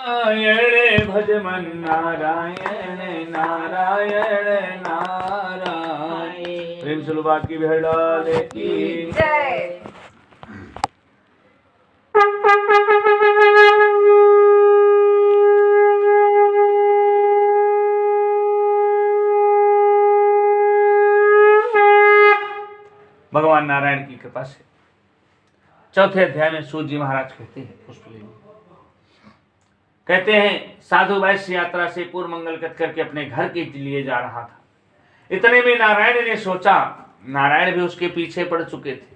नारायण भज मन नारायण नारायण नारायण। प्रेम से लोग की भेड़ाले की जय। भगवान नारायण की कृपा से चौथे अध्याय में सूत जी महाराज कहते हैं, पुष्पलीला कहते हैं, साधु वैश्य यात्रा से पूर्व मंगल करके अपने घर के लिए जा रहा था। इतने में नारायण ने सोचा, नारायण भी उसके पीछे पड़ चुके थे।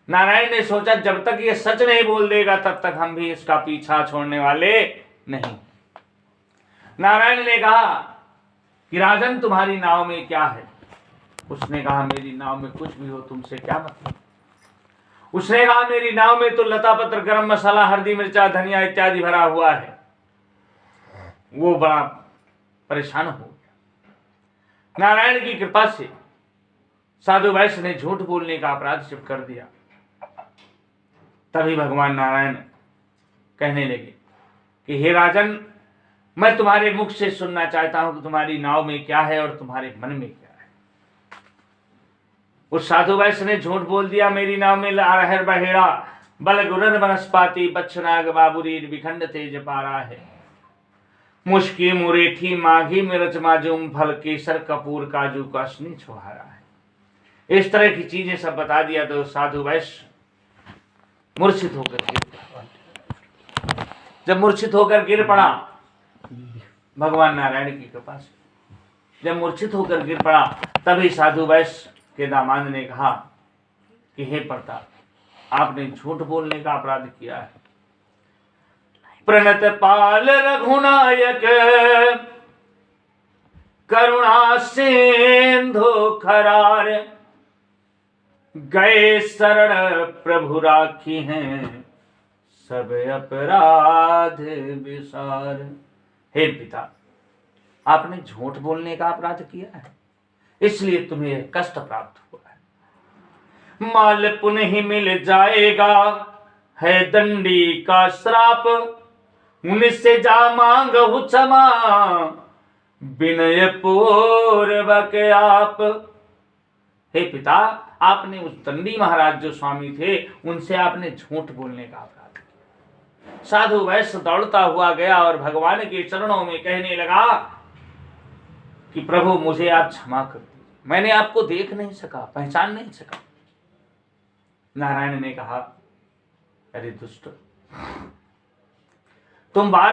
नारायण ने सोचा जब तक ये सच नहीं बोल देगा तब तक हम भी इसका पीछा छोड़ने वाले नहीं। नारायण ने कहा कि राजन तुम्हारी नाव में क्या है? उसने कहा मेरी नाव में कुछ भी हो, तुमसे क्या मतलब? उसने कहा मेरी नाव में तो लता पत्र, गरम मसाला, हल्दी, मिर्चा, धनिया इत्यादि भरा हुआ है। वो बड़ा परेशान हो गया। नारायण की कृपा से साधु वैश्य ने झूठ बोलने का अपराध सिद्ध कर दिया। तभी भगवान नारायण कहने लगे कि हे राजन, मैं तुम्हारे मुख से सुनना चाहता हूं कि तुम्हारी नाव में क्या है और तुम्हारे मन में क्या है। उस साधु वैश्य ने झूठ बोल दिया, मेरी नाव में अरहर बहेड़ा, बल गुरन बनस्पाति, बच्छनाग बाबुरी, विखंड तेज पारा है, मुश्की मुरेठी, माघी, मिर्च, माजूम, फल, केसर, कपूर, काजू, काशनी, छुहारा है। इस तरह की चीजें सब बता दिया तो साधु वैश्य मूर्छित होकर गिर पड़ा। जब मूर्छित होकर गिर पड़ा, भगवान नारायण की कृपा से जब मूर्छित होकर गिर पड़ा, तभी साधु वैश्य के दामाद ने कहा कि हे प्रताप, आपने झूठ बोलने का अपराध किया है। प्रणत पाल रघुनायक, करुणा सिंधु खरार, गए शरण प्रभु राखी हैं, सब अपराध विसार। हे पिता, आपने झूठ बोलने का अपराध किया है, इसलिए तुम्हें कष्ट प्राप्त हुआ है। माल पुनः ही मिल जाएगा, है दंडी का श्राप, उनसे जा मांगहु क्षमा, विनय पूर्वक आप। हे पिता, आपने उस दंडी महाराज जो स्वामी थे, उनसे आपने झूठ बोलने का अपराध किया। साधु वैश्य दौड़ता हुआ गया और भगवान के चरणों में कहने लगा कि प्रभु मुझे आप क्षमा कर दीजिए, मैंने आपको देख नहीं सका, पहचान नहीं सका। नारायण ने कहा, अरे दुष्ट, तुम बात